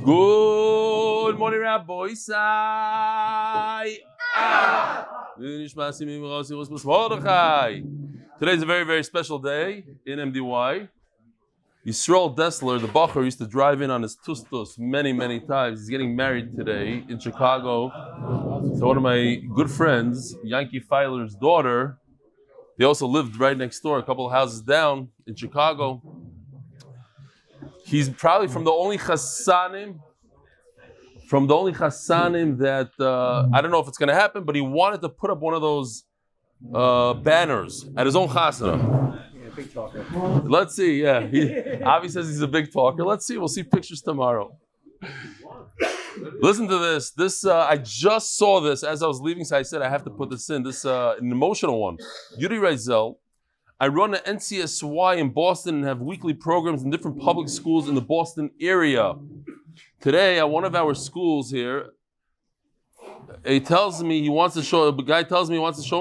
Good morning, Rabbi Sai. Today's a very, very special day in MDY. Yisroel Dessler, the Bacher, used to drive in on his tustus many, many times. He's getting married today in Chicago. So one of my good friends, Yankee Filer's daughter, they also lived right next door, a couple of houses down in Chicago. He's probably from the only chassanim that, I don't know if it's going to happen, but he wanted to put up one of those banners at his own chasana. Yeah, big talker. Let's see, yeah. Avi says he's a big talker. Let's see, we'll see pictures tomorrow. Listen to this. I just saw this as I was leaving, so I said I have to put this in. This an emotional one. Yidi Bauer. I run an NCSY in Boston and have weekly programs in different public schools in the Boston area. Today, at one of our schools here, the guy tells me he wants to show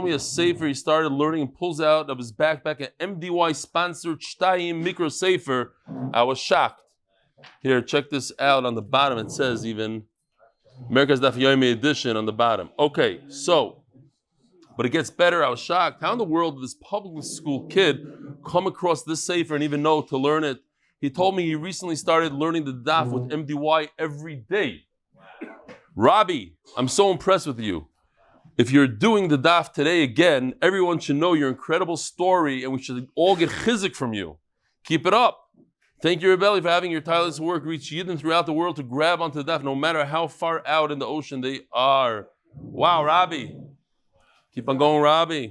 me a sefer he started learning and pulls out of his backpack an MDY sponsored Shtayim micro sefer. I was shocked. Here, check this out on the bottom. It says even America's Daf Yomi edition on the bottom. Okay, so, but it gets better. I was shocked. How in the world did this public school kid come across this sefer and even know to learn it? He told me he recently started learning the daf with MDY every day. Robbie, I'm so impressed with you. If you're doing the daf today again, everyone should know your incredible story and we should all get chizik from you. Keep it up. Thank you, Rav Eli, for having your tireless work reach Yidden throughout the world to grab onto the daf, no matter how far out in the ocean they are. Wow, Robbie. Keep on going, Robbie.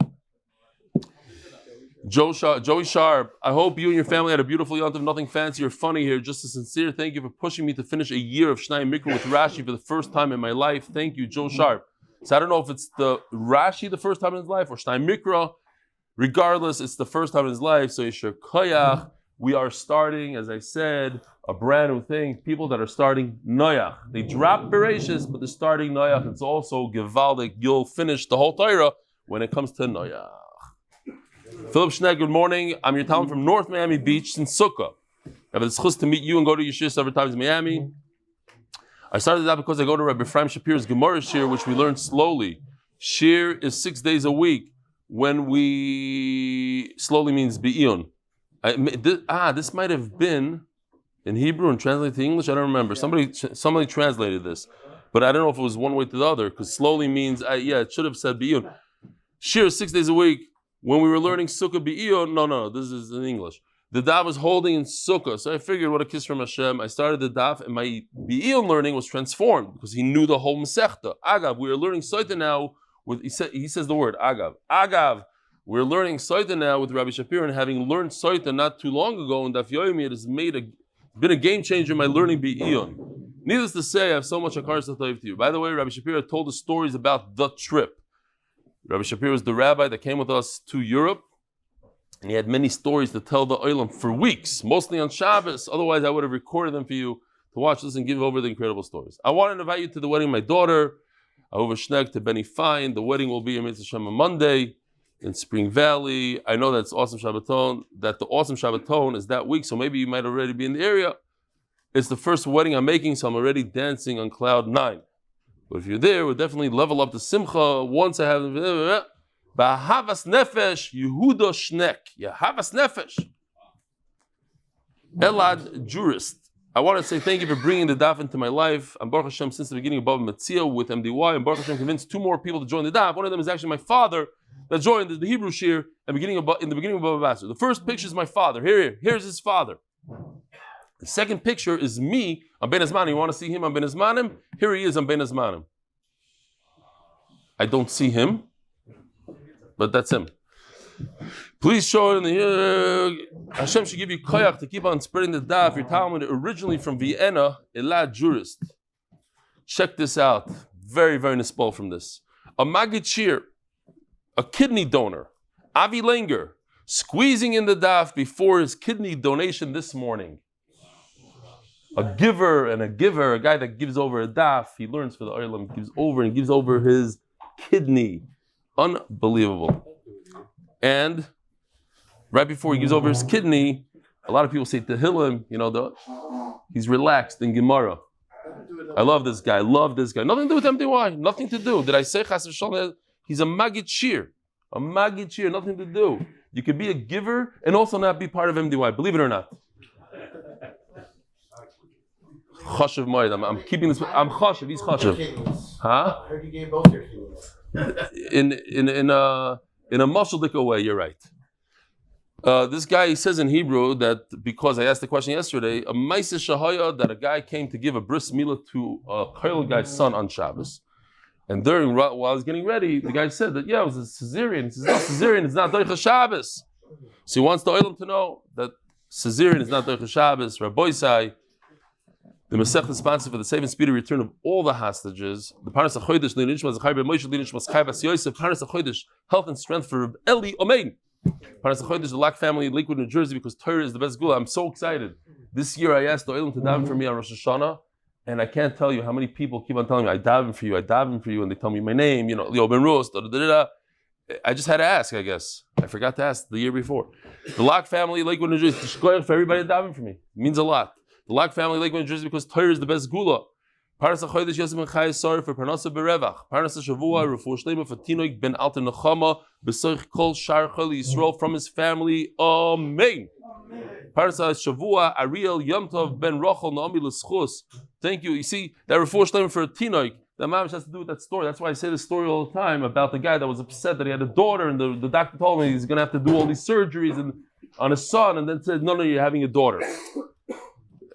Joey Sharp, I hope you and your family had a beautiful yontif, nothing fancy or funny here, just a sincere thank you for pushing me to finish a year of Shnai Mikra with Rashi for the first time in my life. Thank you, Joe Sharp. So I don't know if it's the Rashi the first time in his life or Shnai Mikra. Regardless, it's the first time in his life, so Yisher Koyach. We are starting, as I said, a brand new thing. People that are starting Noyach. They drop Bereshis, but they're starting Noyach. It's also Gevaldik. You'll finish the whole Torah when it comes to Noyach. Philip Schneck, good morning. I'm your Talmud from North Miami Beach in Sukkah. I have the chus to meet you and go to your shir several times in Miami. I started that because I go to Rabbi Ephraim Shapir's Gemara shir, which we learn slowly. Shir is 6 days a week. When we slowly means be'iyun. This might have been in Hebrew and translated to English. I don't remember. Somebody translated this, but I don't know if it was one way to the other because slowly means it should have said be'iyun. Shir is 6 days a week. When we were learning Sukkah Be'iyun, no, this is in English. The daf was holding in Sukkah, so I figured what a kiss from Hashem. I started the daf, and my Be'iyun learning was transformed because he knew the whole Masechta. Agav, we are learning Soita now with, he says the word Agav. Agav, we're learning Soita now with Rabbi Shapir, and having learned Soita not too long ago in Daf Yomi, it has been a game changer in my learning Be'iyun. Needless to say, I have so much Akar Satayv to you. By the way, Rabbi Shapir told us stories about the trip. Rabbi Shapir was the rabbi that came with us to Europe, and he had many stories to tell the Olam for weeks, mostly on Shabbos. Otherwise, I would have recorded them for you to watch this and give over the incredible stories. I want to invite you to the wedding of my daughter, Ahova Schneck, to Benny Fine. The wedding will be in Mitzvah Shem on Monday in Spring Valley. I know that's awesome Shabbaton, that the awesome Shabbaton is that week, so maybe you might already be in the area. It's the first wedding I'm making, so I'm already dancing on cloud 9. But if you're there, we'll definitely level up the simcha. Once I have Ba'havas nefesh, Yehuda Schneck. Yehavas nefesh. Elad Jurist. I want to say thank you for bringing the daf into my life. I'm Baruch Hashem since the beginning of Bava Basra with MDY. And Baruch Hashem convinced 2 more people to join the daf. One of them is actually my father that joined the Hebrew shir in the beginning of Bava Basra. The first picture is my father. Here's his father. The second picture is me. I'm Ben Azmanim. You want to see him? I'm Ben Azmanim. Here he is. I'm Ben Azmanim. I don't see him, but that's him. Please show it in the Hashem should give you koyach to keep on spreading the daf. Your Talmud originally from Vienna, Elad Jurist. Check this out. Very, very nispal from this. A Magid Shir, a kidney donor, Avi Langer, squeezing in the daf before his kidney donation this morning. A giver, a guy that gives over a daf, he learns for the oilam, gives over his kidney. Unbelievable. And right before he gives over his kidney, a lot of people say Tehillim, he's relaxed in Gemara. I love this guy. Nothing to do with MDY. Nothing to do. Did I say Chas v'Shalom? He's a Magid Shir. A Magid Shir. Nothing to do. You can be a giver and also not be part of MDY. Believe it or not. Chashav Moed. I'm keeping this. I'm Chashav. He's Chashav. Huh? I heard you gave both your kidneys. In a mushaldik way. You're right. This guy, he says in Hebrew that because I asked the question yesterday, a Maisa Shahaya, that a guy came to give a bris milah to a Cholei guy's son on Shabbos, and while I was getting ready, the guy said that it was a Caesarean. He says no, Caesarean is not Doicha Shabbos. So he wants the Olam to know that Caesarean is not Doicha Shabbos. Rabbi Sai, the Masech is sponsored for the safe and speedy return of all the hostages. The Parnassa Chodesh, Nechama, Zechariah, Moshe, Chaya, Yosef, Parnassa Chodesh, health and strength for Rav Eli, Amen. Parnassa Chodesh, the Lakewood family in Lakewood, New Jersey, because Torah is the best Sgula. I'm so excited. This year I asked the Olam to daven for me on Rosh Hashanah, and I can't tell you how many people keep on telling me, I daven for you, and they tell me my name, Leo Ben Rus, I just had to ask, I guess. I forgot to ask the year before. The Lakewood family, Lakewood, New Jersey, for everybody to daven for me. It means a lot. The Lakewood family, Lakewood, New Jersey, because Torah is the best Sgula. Parnassa Chodesh, Yosef and Chaya, Sara for Parnassa berevach. Parnassa Shavua, Refua Shlaima for Tinuk ben Alter Nechama, Besoich Kol Shar Cholei Yisroel from his family. Amen. Parnassa Shavua, Ariel Yomtov ben Rochel Na'ami l'schus. Thank you. You see that Refua Shlaima for Tinuk. That mamish has to do with that story. That's why I say this story all the time about the guy that was upset that he had a daughter, and the doctor told him he's going to have to do all these surgeries on his son, and then said, no, you're having a daughter.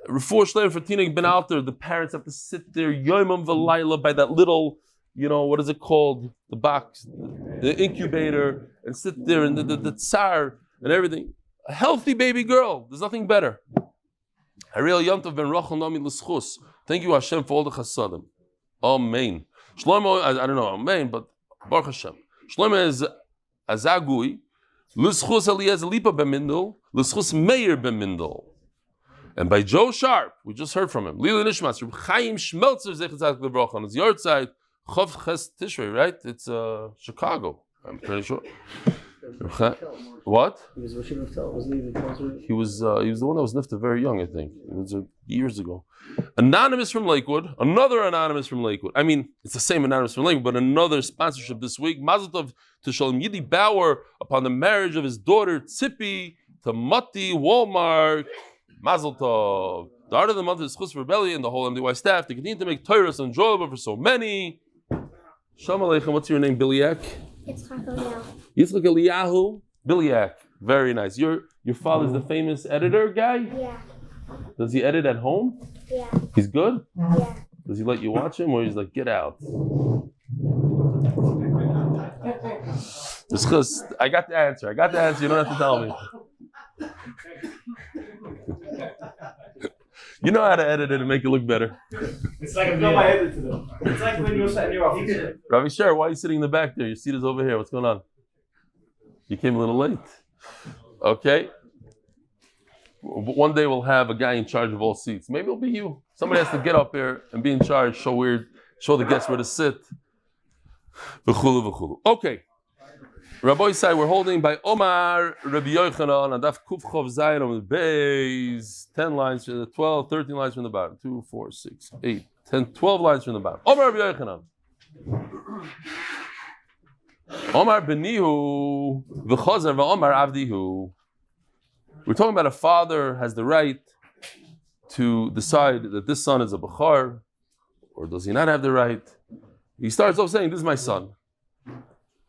Refua Shlaima for Tinuk ben Alter, the parents have to sit there yomam v'layla by that little, what is it called? The box, the incubator, and sit there and the tsar and everything. A healthy baby girl. There's nothing better. Ariel Yomtov ben Rochel Nami l'schus. Thank you Hashem for all the chasadim. Amen. Shlomo, I don't know, amen, but Baruch Hashem. Shlomo Ezagui, l'schus Eliezer Lipa b'mindel, l'schus Meir b'mindel. And by Joe Sharp, we just heard from him. Eli Nishmas, R Chaim Schmelczer Zechat Levrach on his yard side, Chav Ches Tishrei, right? It's Chicago. I'm pretty sure. What? He was Rosh Hashanah, wasn't he? He was the one that was nifta very young, I think. It was years ago. Anonymous from Lakewood, another anonymous from Lakewood. I mean, it's the same anonymous from Lakewood, but another sponsorship this week. Mazal tov to Shalom Yidi Bauer upon the marriage of his daughter Tzipi to Motti Walmark. Mazal tov. The art of the month is Chus Rebellion, the whole MDY staff. They continue to make Torah so enjoyable for so many. Shalom Aleichem. What's your name, Biliak? Yitzchak Eliyahu. Biliak. Very nice. Your father's the famous editor guy? Yeah. Does he edit at home? Yeah. He's good? Yeah. Does he let you watch him, or he's like, get out? I got the answer. You don't have to tell me. You know how to edit it and make it look better. It's like my edit to them. It's like when you're sitting in your office. Ravi Sher, why are you sitting in the back there? Your seat is over here. What's going on? You came a little late. Okay. One day we'll have a guy in charge of all seats. Maybe it'll be you. Somebody has to get up here and be in charge, show the guests where to sit. V'chulu, v'chulu. Okay. Rabbi Sai, we're holding by Omar Rabbi Yochanan on Daf Kuf Chov Zayin Amud Beis. 10 lines, 12, 13 lines from the bottom. 2, 4, 6, 8, 10, 12 lines from the bottom. Omar Rabbi Yochanan. Omar Benihu V'chozer V'Omar Avdihu. We're talking about a father has the right to decide that this son is a Bechar, or does he not have the right? He starts off saying, this is my son.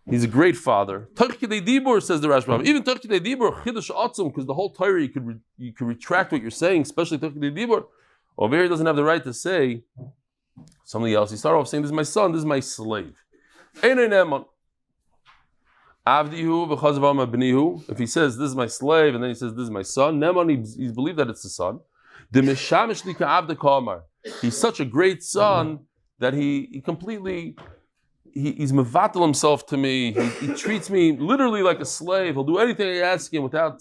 He's a great father. Toch Kidei Dibur, says the Rashbam. Even Toch Kidei Dibur, Chidush Atzum, because the whole Torah you could retract what you're saying, especially Toch Kidei Dibur. Over here, he doesn't have the right to say something else. He started off saying, this is my son, this is my slave. Einay Neman. Avdihu v'chazavama b'nihu. If he says, this is my slave, and then he says, this is my son, Neman, he's believed that it's the son. He's such a great son that he completely... He's mevatel himself to me. He treats me literally like a slave. He'll do anything I ask him without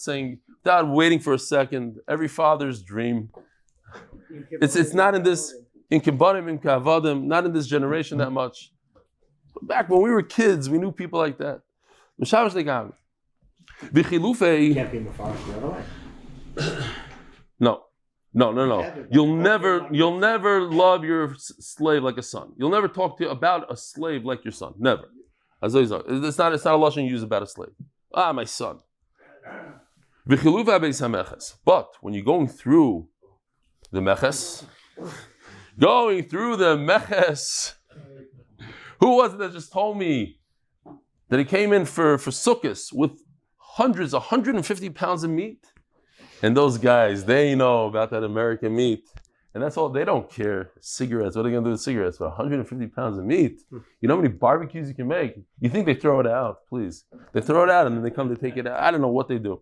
waiting for a second. Every father's dream. It's not in this in kibbanim, in kavadim, not in this generation that much. But back when we were kids, we knew people like that. You can't be Mefarsh the other way. No. No. You'll never love your slave like a son. You'll never talk to about a slave like your son. Never. It's not a lashon you use about a slave. My son. But when you're going through the meches, who was it that just told me that he came in for sukkahs with 150 pounds of meat? And those guys, they know about that American meat. And that's all, they don't care. Cigarettes, what are they going to do with cigarettes for 150 pounds of meat? You know how many barbecues you can make? You think they throw it out, please. They throw it out and then they come to take it out. I don't know what they do.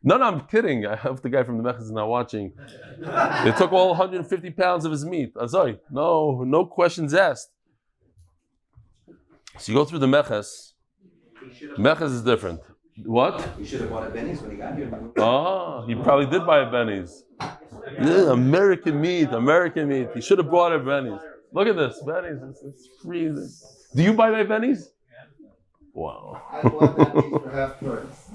No, I'm kidding. I hope the guy from the Mechas is not watching. They took all 150 pounds of his meat. Sorry, no questions asked. So you go through the Mechas. Mechas is different. What? You should have bought a Benny's when he got here. He probably did buy a Benny's. Yeah, American meat. He should have bought a Benny's. Look at this, Benny's. It's freezing. Do you buy that Benny's? Wow. I bought that meat for half price.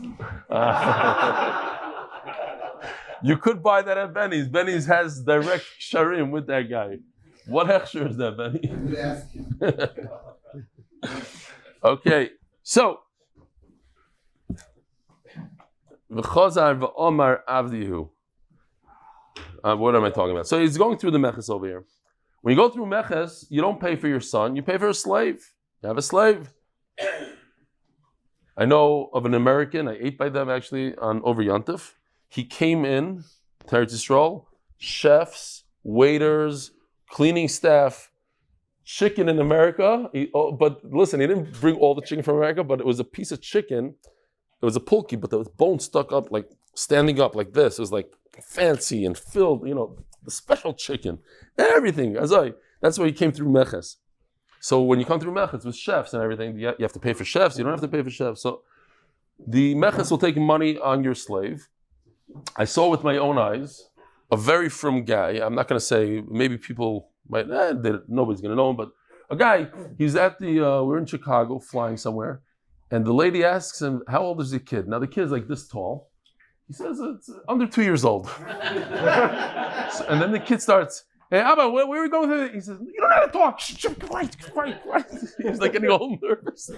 You could buy that at Benny's. Benny's has direct sharim with that guy. What hechsher is that, Benny? Good ask him. Okay, so v'chazar v'omar avdihu. What am I talking about? So he's going through the meches over here. When you go through meches, you don't pay for your son, you pay for a slave. You have a slave. I know of an American, I ate by them actually on over Yontif. He came in, Teretz Yisrael, chefs, waiters, cleaning staff, chicken in America. But listen, he didn't bring all the chicken from America, but it was a piece of chicken. It was a pulki, but there was bone stuck up, like standing up like this. It was like fancy and filled, the special chicken, everything. That's why he came through Meches. So when you come through Meches with chefs and everything, you have to pay for chefs. You don't have to pay for chefs. So the Meches will take money on your slave. I saw with my own eyes a very frum guy. I'm not going to say, maybe people might, nobody's going to know him, but a guy, he's at we're in Chicago flying somewhere, and the lady asks him, how old is the kid? Now the kid is like this tall. He says it's under 2 years old. And then the kid starts, hey, Abba, where are we going with it? He says, you don't have to talk. Quiet. He's like getting all nervous.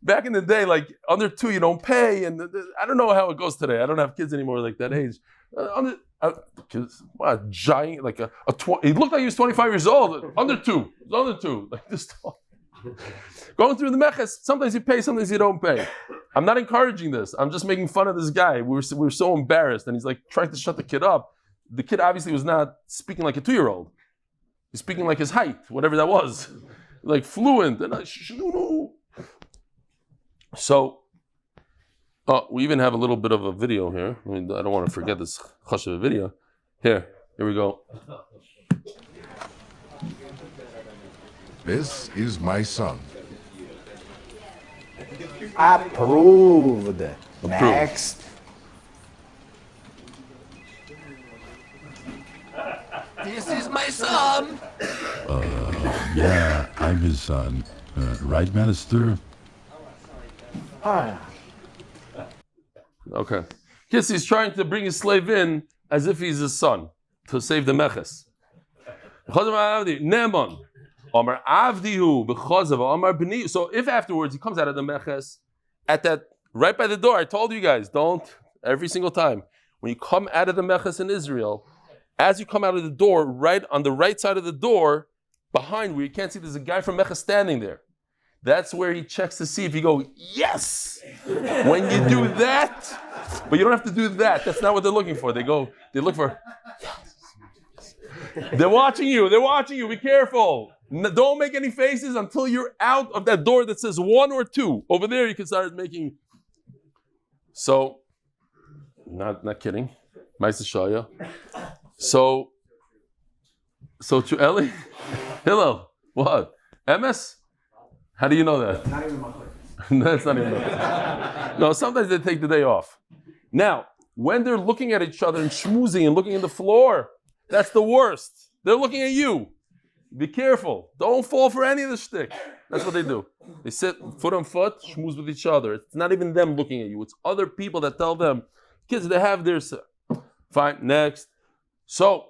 Back in the day, like under 2, you don't pay. And I don't know how it goes today. I don't have kids anymore like that age. What a giant, like he looked like he was 25 years old. Under 2, like this tall. Going through the meches, sometimes you pay, sometimes you don't pay. I'm not encouraging this. I'm just making fun of this guy. We were so embarrassed, and he's like trying to shut the kid up. The kid obviously was not speaking like a 2-year-old. He's speaking like his height, whatever that was, like fluent. And so we even have a little bit of a video here. I mean, I don't want to forget this hush of a video. Here we go. This is my son. Approved. Next. This is my son. Yeah, I'm his son. Right, Minister? Okay. Yes, he's trying to bring his slave in as if he's his son to save the meches. So if afterwards he comes out of the meches, at that right by the door, I told you guys, don't every single time when you come out of the meches in Israel, as you come out of the door, right on the right side of the door, behind where you can't see, there's a guy from meches standing there. That's where he checks to see if you go, yes! When you do that, but you don't have to do that. That's not what they're looking for. They look for, they're watching you, be careful. Don't make any faces until you're out of that door that says 1 or 2. Over there you can start making. So, not kidding. Ma'aseh Chaya. So to Eli, Hillel, what? MS? How do you know that? Not even my place. That's not even No, sometimes they take the day off. Now, when they're looking at each other and schmoozing and looking at the floor, that's the worst. They're looking at you. Be careful. Don't fall for any of the shtick. That's what they do. They sit foot on foot, schmooze with each other. It's not even them looking at you. It's other people that tell them, kids, they have their... Fine, next. So,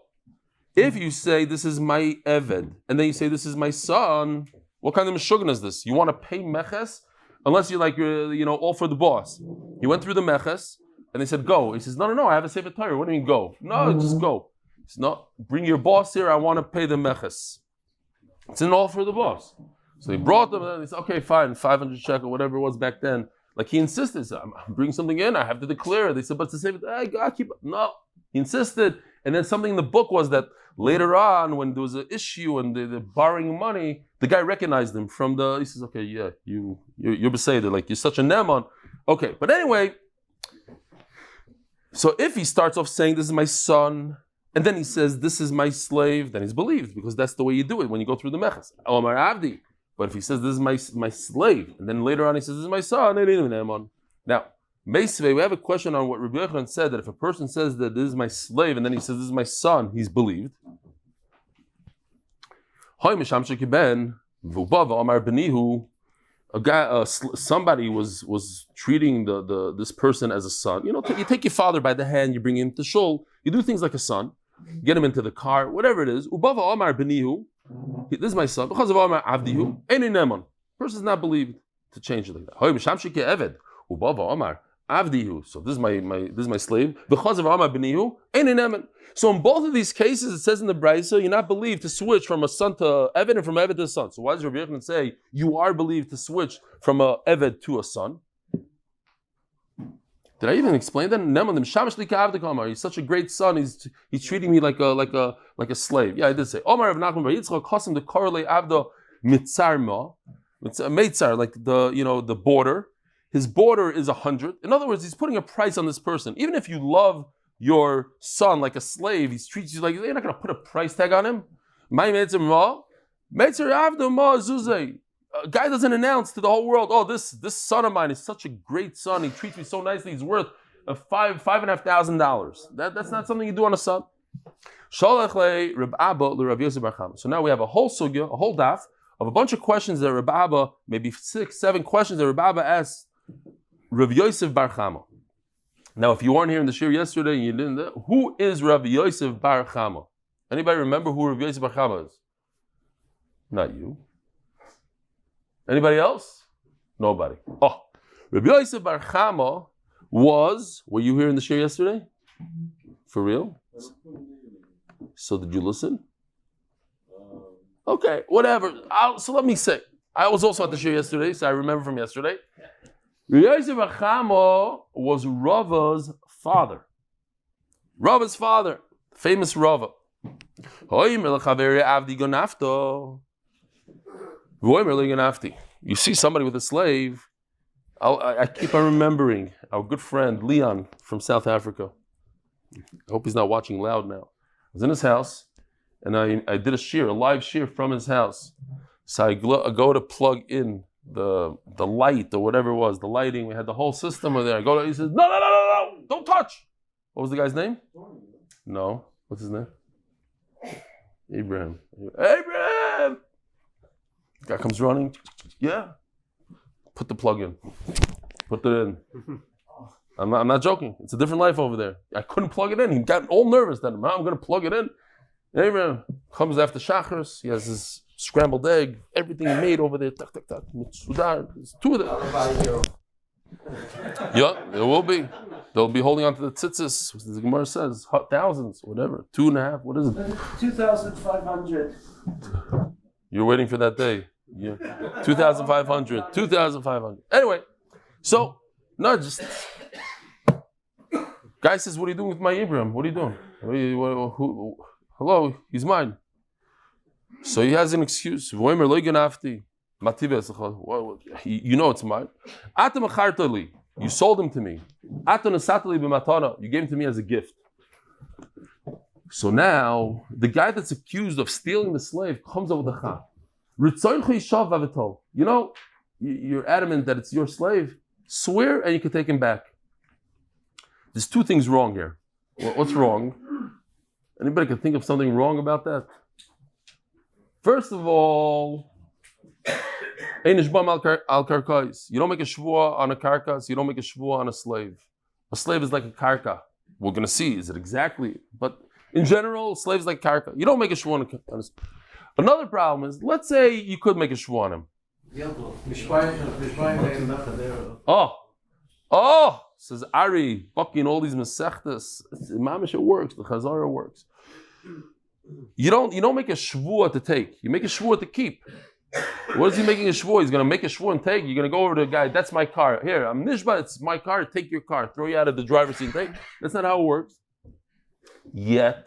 if you say this is my Eved, and then you say this is my son, what kind of Meshuggah is this? You want to pay Meches? Unless you're all for the boss. He went through the Meches, and they said, go. He says, no, I have a Sefer Torah. What do you mean, go? No, just go. He said, no, bring your boss here. I want to pay the Meches. It's an all for the boss. So he brought them, and he said, okay, fine, 500 shekel, whatever it was back then. Like he insisted, he said, I'm bringing something in, I have to declare. They said, but to say, hey, God, keep it. No, he insisted. And then something in the book was that later on, when there was an issue and they're borrowing money, the guy recognized him he says, okay, yeah, you're Beseder, like you're such a Neman. Okay, but anyway, so if he starts off saying, this is my son, and then he says, this is my slave, then he's believed, because that's the way you do it when you go through the Meches. Omar Avdi. But if he says, this is my slave, and then later on he says, this is my son, now, Meisvei, we have a question on what Rabbi Yochanan said, that if a person says that this is my slave, and then he says, this is my son, he's believed. Somebody was treating this person as a son. You take your father by the hand, you bring him to shul, you do things like a son, get him into the car, whatever it is. Ubava Amar Benihu, this is my son. Because of Amar Avdihu, Eini Neman. Person's not believed to change it like that. Ubava Amar Avdihu. So this is my slave. Because of Amar Benihu, Eini Neman. So in both of these cases, it says in the Brisa, you're not believed to switch from a son to Eved and from Eved to a son. So why does Rabbi Yochanan say you are believed to switch from a Eved to a son? Did I even explain that? He's such a great son. He's treating me like a slave. Yeah, I did say. Omar of Nachman bar Yitzchak kasim the Cholei avdo mitzarma. Mitzar, like the border. His border is 100. In other words, he's putting a price on this person. Even if you love your son like a slave, he treats you like you're not going to put a price tag on him. My mitzar avdo ma zuzay. A guy doesn't announce to the whole world, oh, this son of mine is such a great son. He treats me so nicely. He's worth $5,500. That's not something you do on a son. So now we have a whole sugya, a whole daf of a bunch of questions that Reb Abba, maybe 6, 7 questions that Reb Abba asked Rav Yosef bar Chama. Now, if you weren't here in the shir yesterday and you didn't, who is Rav Yosef bar Chama? Anybody remember who Rav Yosef bar Chama is? Not you. Anybody else? Nobody. Oh, Rabbi Yosef bar Chama were you here in the shir yesterday? For real? So did you listen? Okay, whatever. So let me say, I was also at the shir yesterday, so I remember from yesterday. Rabbi Yosef bar Chama was Rava's father. Rava's father, famous Rava. You see somebody with a slave, I keep on remembering our good friend Leon from South Africa. I hope he's not watching loud now. I was in his house, and I did a live shear from his house. So I go to plug in the light or whatever it was, the lighting. We had the whole system over there. He says, no, don't touch. What was the guy's name? No, what's his name? Abraham. Guy comes running. Yeah. Put the plug in. Put it in. I'm not joking. It's a different life over there. I couldn't plug it in. He got all nervous then. I'm going to plug it in. Abraham comes after Shachris. He has his scrambled egg. Everything he made over there. Tak, tak, tak. There's 2 of them. Yeah, there will be. They'll be holding on to the tzitzis. The Gemara says thousands, whatever. 2.5. What is it? 2,500. You're waiting for that day. Yeah. 2,500. 2,500. Anyway, so, no, just... Guy says, what are you doing with my Abraham? What are you doing? Hello, he's mine. So he has an excuse. You know it's mine. You sold him to me. You gave him to me as a gift. So now, the guy that's accused of stealing the slave comes up with a chah. You know, you're adamant that it's your slave. Swear and you can take him back. There's 2 things wrong here. What's wrong? Anybody can think of something wrong about that? First of all, you don't make a shvuah on a karkas, you don't make a shvuah on a slave. A slave is like a karka. We're going to see, is it exactly? But In general, slaves like karka. You don't make a shvuah on him. Another problem is, let's say you could make a shvuah on him. Oh, says Ari, fucking all these mesechtas. Mamish, it works. The Chazara works. You don't make a shvuah to take. You make a shvuah to keep. What is he making a shvuah? He's going to make a shvuah and take. You're going to go over to the guy. That's my car. Here, I'm nishba. It's my car. Take your car. Throw you out of the driver's seat and take. That's not how it works. Yet,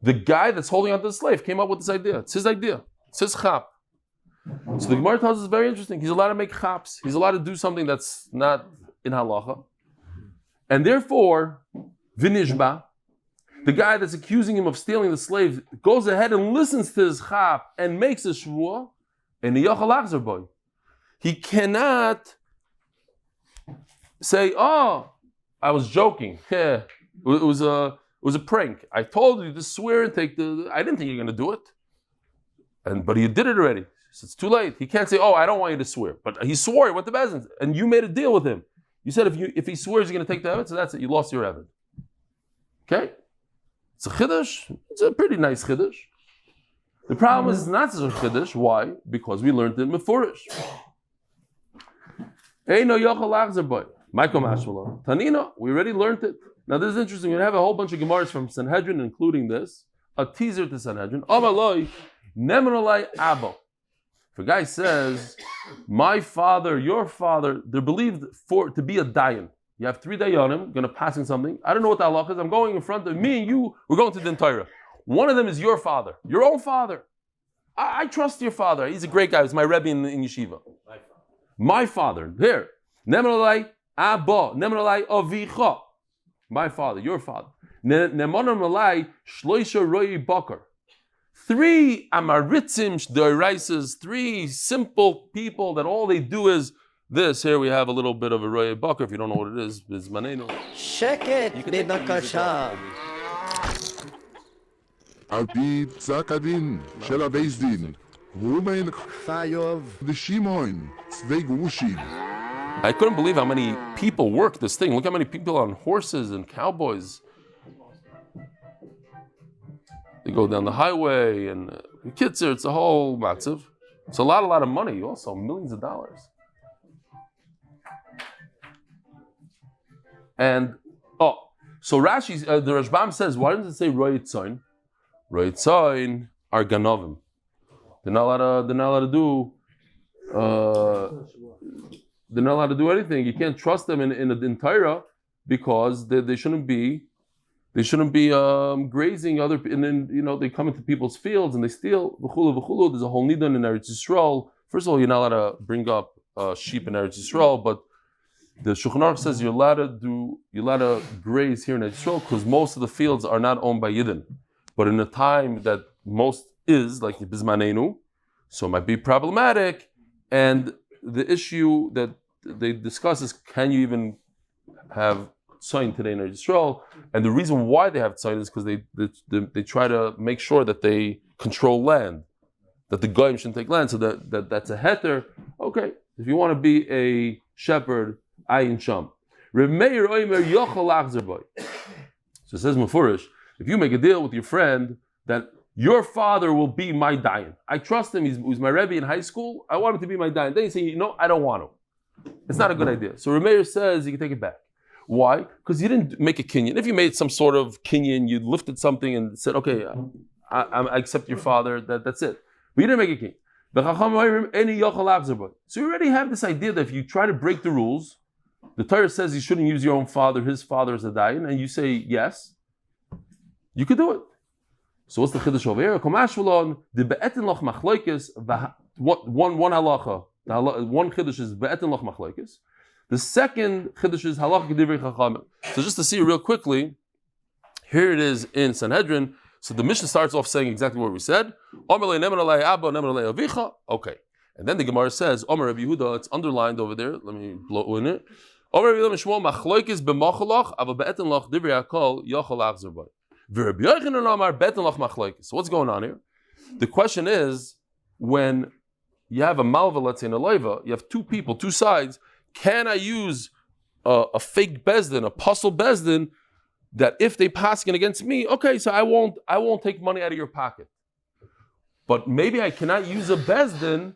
the guy that's holding on to the slave came up with this idea. It's his idea. It's his chap. So the Gemara tells us very interesting. He's allowed to make chaps. He's allowed to do something that's not in halacha. And therefore, vinishba, the guy that's accusing him of stealing the slave, goes ahead and listens to his chap and makes a shvuah, and he cannot say, "Oh, I was joking. Yeah, it was a prank. I told you to swear and take the. I didn't think you're going to do it, but you did it already. So it's too late. He can't say, "Oh, I don't want you to swear." But he swore. He went to Bezin, and you made a deal with him. You said if he swears, you're going to take the evid. So that's it. You lost your evid. Okay. It's a chiddush. It's a pretty nice chiddush. The problem is it's not such a chiddush. Why? Because we learned it in Mefurish. Eino yochel lachzer boy. Michael Mashmallah. Tanina, we already learned it. Now this is interesting. We have a whole bunch of Gemaras from Sanhedrin, including this. A teaser to Sanhedrin. Amaloi, nemenolai abo. If a guy says, my father, your father, they're believed to be a dayan. You have 3 dayanim, going to pass in something. I don't know what the halach is. I'm going in front of me and you. We're going to the Torah. One of them is your father, your own father. I trust your father. He's a great guy. He's my rebbe in yeshiva. My father. Here. Nemanalai abba. Nemanalai avicha. My father, your father. Nemanalai shloisha roi bakar. 3 amaritzim shdoiraisas, 3 simple people that all they do is this. Here we have a little bit of a roya bakar. If you don't know what it is, it's maneno. Sheket bebakasha. על פי פסק הדין של הבייס דין, רומן חייב לשמעון צווי גרושים. I couldn't believe how many people work this thing. Look how many people on horses and cowboys. They go down the highway and kitzer, it's a whole matzav. It's a lot of money, also millions of dollars. And so Rashi, the Rashbam says, why doesn't it say roy tzoin? Roy tzoin are ganovim. They're not allowed to do. They're not allowed to do anything. You can't trust them in Torah because they shouldn't be. They shouldn't be grazing other. And then they come into people's fields and they steal. V'chulu. There's a whole nidon in Eretz Yisrael. First of all, you're not allowed to bring up sheep in Eretz Yisrael, but the Shulchan Aruch says you're allowed to graze here in Eretz Yisrael because most of the fields are not owned by Yidden. But in a time that most is, like Bizmanenu, so it might be problematic. And the issue that they discuss is, can you even have tzayin today in Yisrael? And the reason why they have tzayin is because they try to make sure that they control land, that the goyim shouldn't take land, so that's a heter. Okay, if you want to be a shepherd, ayin sham. Reb Meir oimer yochel lachzer boy. So it says Mefurish, if you make a deal with your friend that your father will be my dayan, I trust him, he's my rebbe in high school, I want him to be my dayan. Then you say, I don't want to. It's not a good idea. So Reb Meir says you can take it back. Why? Because you didn't make a kinyan. If you made some sort of kinyan, you lifted something and said, okay, I accept your father, that's it. But you didn't make a kinyan. So you already have this idea that if you try to break the rules, the Torah says you shouldn't use your own father, his father is a dayan, and you say yes, you could do it. So what's the chiddush over here? One halacha. One chiddush is be'etin loch machlokes. The second chiddush is halacha k'divrei chachamim. So just to see real quickly, here it is in Sanhedrin. So the Mishnah starts off saying exactly what we said. Okay. And then the Gemara says, Omer Rabbi Yehuda, it's underlined over there. Let me blow in it. The question is, the question is, when you have a malva, let's say in a loiva, you have 2 people, 2 sides. Can I use a fake bezdin, a puzzle bezdin, that if they paskin against me, okay, so I won't take money out of your pocket. But maybe I cannot use a bezdin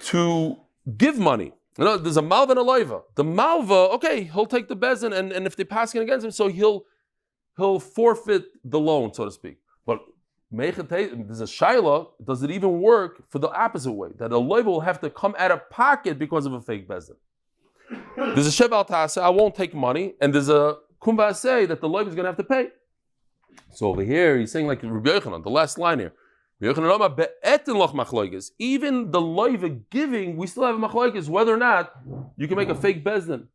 to give money. You know, there's a malva and a loiva. The malva, okay, he'll take the bezdin, and if they paskin against him, so he'll forfeit the loan, so to speak. But there's a shaila, does it even work for the opposite way? That a loiva will have to come out of pocket because of a fake bezdin. There's a sheval tasa, I won't take money, and there's a kumba say that the loiva is going to have to pay. So over here, he's saying like Rabbi Yochanan, the last line here. Even the loiva giving, we still have a machloikis whether or not you can make a fake bezdin.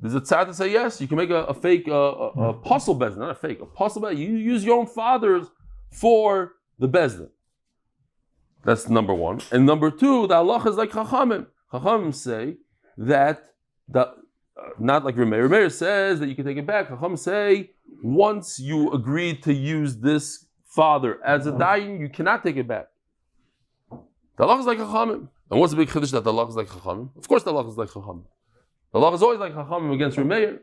There's a tzad to say yes, you can make a fake apostle bezdin, not a fake, apostle bezdin. You use your own fathers for the bezdin. That's number one. And number two, the halacha is like Chachamim. Chachamim say that not like Remeir. Remeir says that you can take it back. Chachamim say once you agreed to use this father as a dayan, you cannot take it back. The halacha is like Chachamim. And what's the big chiddush that the halacha is like Chachamim? Of course the halacha is like Chachamim. The halacha is always like Chachamim against Remeir.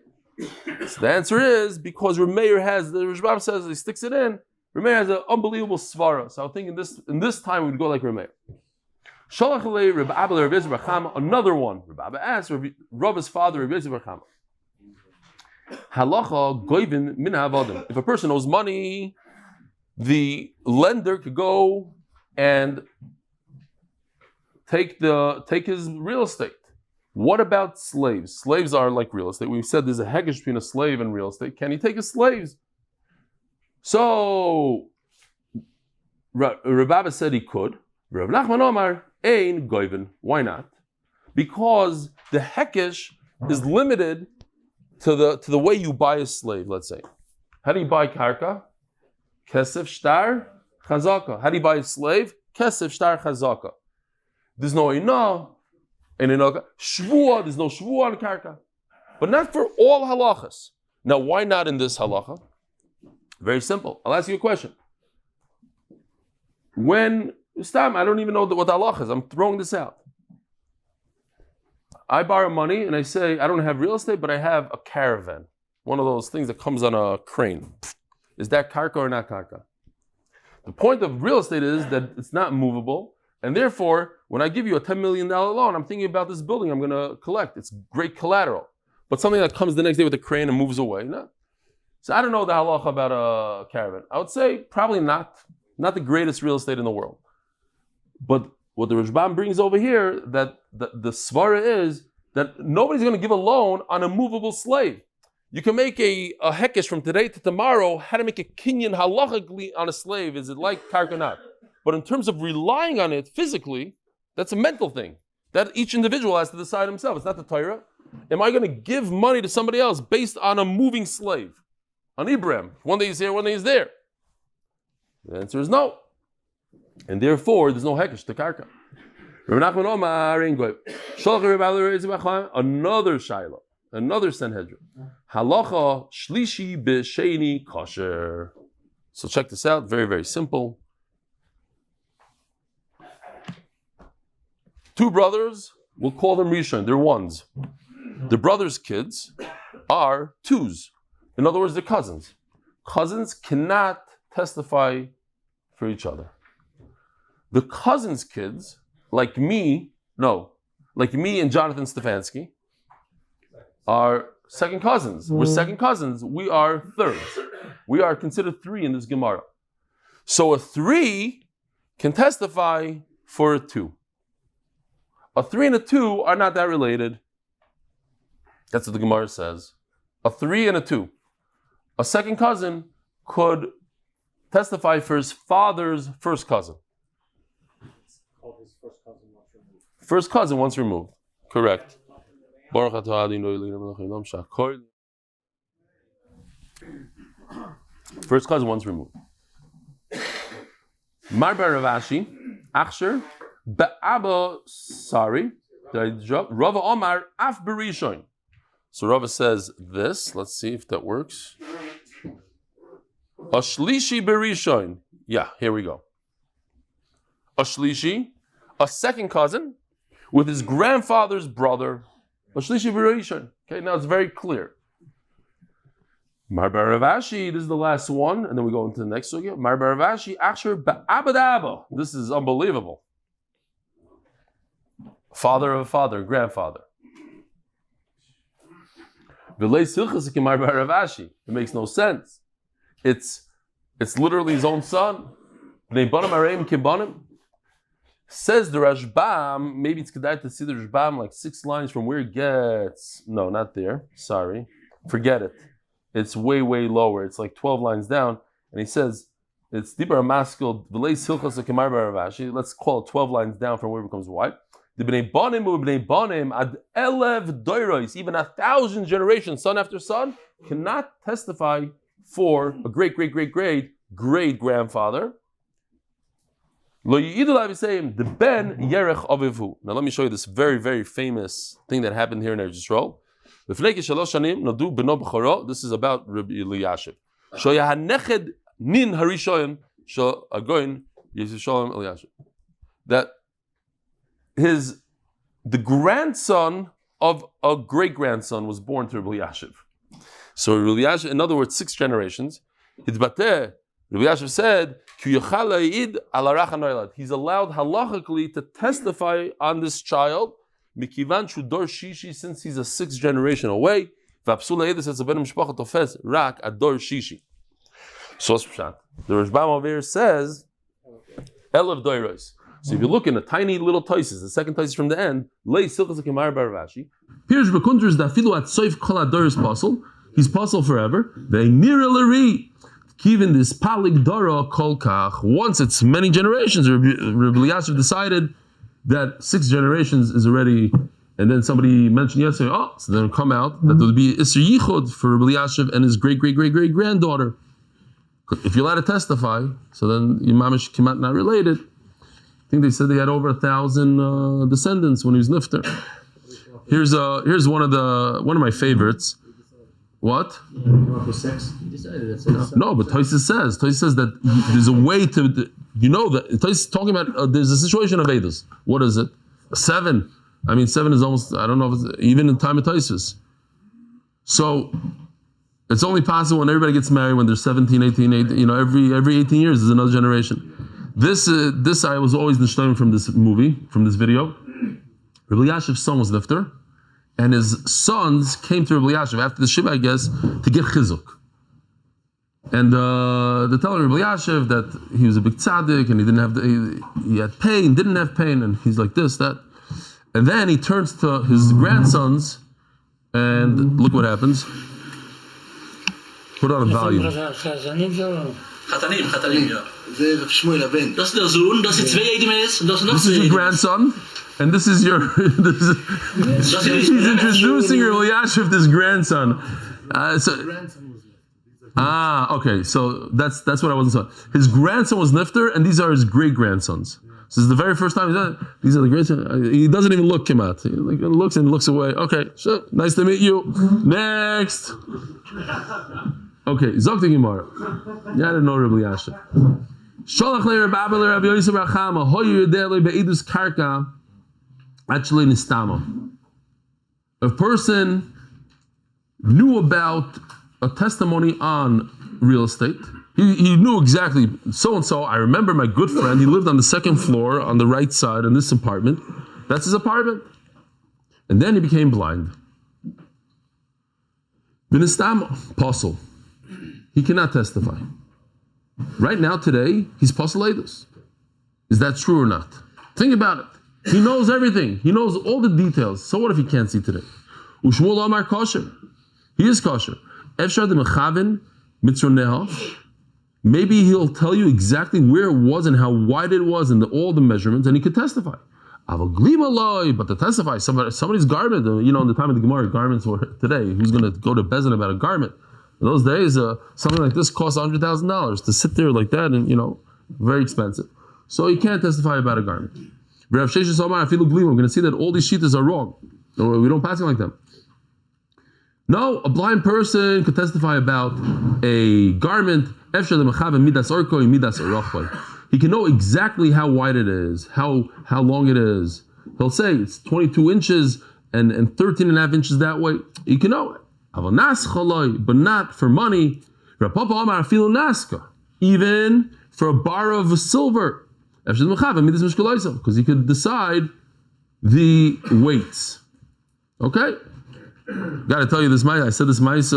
So the answer is because Remeir has, the Rishbam says, he sticks it in, Remeir has an unbelievable svara. So I think in this time we'd go like Remeir. Another one. Rabbi asked Rabbi's father, Rabbi Yosef Bar Halacha goivin min ha'avadim. If a person owes money, the lender could go and take his real estate. What about slaves? Slaves are like real estate. We've said there's a hegesh between a slave and real estate. Can he take his slaves? So Rabbi said he could. Rav Nachman Omar ein goivin. Why not? Because the hekesh is limited to the way you buy a slave. Let's say, how do you buy karka? Kesef shtar chazaka. How do you buy a slave? Kesef shtar chazaka. There's no ina and shvua. There's no shvua on karka, but not for all halachas. Now, why not in this halacha? Very simple. I'll ask you a question. When I don't even know what the halacha is. I'm throwing this out. I borrow money and I say I don't have real estate, but I have a caravan. One of those things that comes on a crane. Is that karka or not karka? The point of real estate is that it's not movable, and therefore, when I give you a $10 million loan, I'm thinking about this building I'm going to collect. It's great collateral. But something that comes the next day with a crane and moves away, no. So I don't know the halacha about a caravan. I would say probably not the greatest real estate in the world. But what the Rishbam brings over here, that the svara is that nobody's going to give a loan on a movable slave. You can make a hekesh from today to tomorrow, how to make a kinyan halachically on a slave. Is it like karka or not? But in terms of relying on it physically, that's a mental thing. That each individual has to decide himself. It's not the Torah. Am I going to give money to somebody else based on a moving slave? On Ibrahim. One day he's here, one day he's there. The answer is no. And therefore, there's no hekesh to karka. Another shaila. Another Sanhedrin. Halacha shlishi b'sheni kosher. So check this out. Very, very simple. Two brothers, we'll call them Rishon. They're ones. The brothers' kids are twos. In other words, they're cousins. Cousins cannot testify for each other. The cousins' kids, like me and Jonathan Stefansky, are second cousins. We're second cousins. We are thirds. We are considered three in this Gemara. So a three can testify for a two. A three and a two are not that related. That's what the Gemara says. A three and a two. A second cousin could testify for his father's first cousin. First cousin once removed. Correct. First cousin once removed. Marbar Ravashi, Achsher, Ba'aba, sorry, Rava Omar, Af Berishon. So Rava says this. Let's see if that works. Ashlishi Berishon. Yeah, here we go. Ashlishi, a second cousin, with his grandfather's brother. Ashlishi Berishon. Okay, now it's very clear. Marbar Ravashi, this is the last one, and then we go into the next sugya. Marbar Ravashi, Achsher Ba'abadaba. This is unbelievable. Father of a father, grandfather. It makes no sense. It's literally his own son. Says the Rashbam, maybe it's kedai to see the Rashbam like 6 lines from where it gets. No, not there. Sorry. Forget it. It's way, way lower. It's like 12 lines down. And he says, it's deeper maskil. Let's call it 12 lines down from where it becomes white. Even 1,000 generations, son after son, cannot testify for a great grandfather. The ben yerech avivu. Now let me show you this very, very famous thing that happened here in Yisroel. This is about Rabbi Eliashiv. That the grandson of a great grandson was born to Rabbi Eliashiv. So Rabbi Eliashiv, in other words, 6 generations. Rabbi Eliashiv said, he's allowed halachically to testify on this child, since he's a 6th generation away. So the Rashbam over here says, Elav doiros. So if you look in the tiny little toises, the second toises from the end, lay silchas akemar baravashi. Here's Bekundra's dafilu at soif kol adoris puzzle. He's puzzled forever. They nirelari. Even this palik dora kol kach. Once it's many generations, Rabbi Eliashiv decided that 6 generations is already. And then somebody mentioned yesterday, so then it'll come out that there would be Isser Yichud for Rabbi Eliashiv and his great granddaughter. If you're allowed to testify, so then Yimamish Kimat not related. I think they said they had over 1,000 descendants when he was nifter. Here's one of my favorites. What? No, but Tosis says that there's a way to, that Tosis is talking about there's a situation of Eidos. What is it? 7. I mean, 7 is almost, I don't know if it's even in time of Tosis. So it's only possible when everybody gets married when they're 17, 18, every 18 years is another generation. This I was always nishtaim from this movie, from this video. Rabbi Eliashiv's son was nifter, and his sons came to Rabbi Eliashiv after the Shiva, I guess, to get chizuk. And they tell Rabbi Eliashiv that he was a big tzaddik and he didn't have he had pain, didn't have pain, and he's like this, that. And then he turns to his grandsons, and look what happens. Put on a volume. חתנים, ja. זה רב שמואל הבן. Das ist der Sohn, das sind 2 Edemes, und das sind noch 2 This is your grandson, and this is your... he's introducing Rabbi Eliashiv, this grandson. Okay, so that's what I wasn't saying. His grandson was nifter, and these are his great-grandsons. This is the very first time he's done it. These are the grandsons. He doesn't even look him out. He looks and looks away. Okay, sure, nice to meet you. Next. Okay, Zok the Gemara. Yeah, I didn't know Rabbi Eliashiv. Sholach le Rabbi Abel Rabbi Yosef Rachama hoyu yedele beidus karka actually nistama. A person knew about a testimony on real estate. He knew exactly so and so. I remember my good friend. He lived on the 2nd floor on the right side in this apartment. That's his apartment. And then he became blind. Binistama apostle. He cannot testify. Right now, today, he's postulatus. Is that true or not? Think about it. He knows everything. He knows all the details. So what if he can't see today? Ushmul Amar kosher. He is kosher. Efshar de mechavin mitzroneha. Maybe he'll tell you exactly where it was and how wide it was and all the measurements, and he could testify. But to testify, somebody's garment, in the time of the Gemara, garments were today. Who's going to go to Bezin about a garment? In those days, something like this cost $100,000 to sit there like that, and very expensive. So you can't testify about a garment. We're going to see that all these shittas are wrong. We don't pass it like them. No, a blind person could testify about a garment. He can know exactly how wide it is, how long it is. He'll say it's 22 inches and 13 and a half inches that way. You can know it. But not for money. Even for a bar of silver. Because he could decide the weights. Okay? Got to tell you this, I said this, it's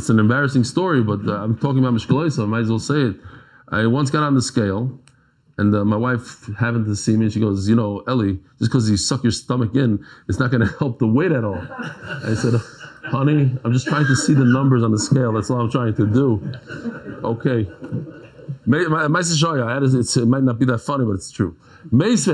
an embarrassing story, but I'm talking about Mishkaloisa, so I might as well say it. I once got on the scale, and my wife happened to see me, and she goes, Eli, just because you suck your stomach in, it's not going to help the weight at all. I said, honey, I'm just trying to see the numbers on the scale. That's all I'm trying to do. Okay. It might not be that funny, but it's true. That's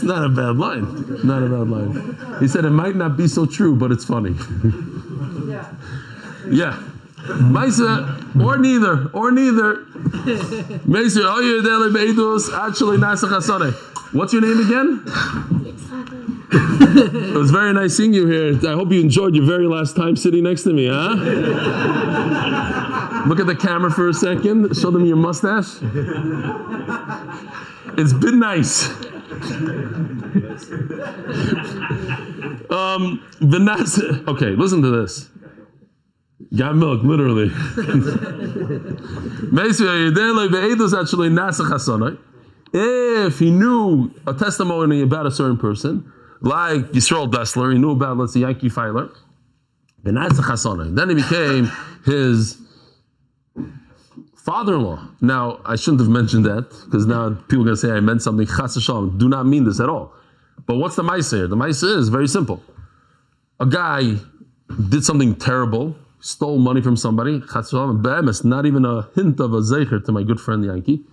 not a bad line. Not a bad line. He said it might not be so true, but it's funny. Yeah. Maisa, or neither. What's your name again? It was very nice seeing you here. I hope you enjoyed your very last time sitting next to me, huh? Look at the camera for a second. Show them your mustache. It's been nice. Okay, listen to this. Got milk, literally. If he knew a testimony about a certain person, like Yisroel Dessler, he knew about, let's say, Yankee Filer, then he became his father-in-law. Now, I shouldn't have mentioned that, because now people are going to say I meant something. Chas v'shalom. Do not mean this at all. But what's the ma'aser here? The ma'aser is very simple. A guy did something terrible, stole money from somebody, chas v'shalom, be'emes, not even a hint of a zeicher to my good friend Yankee.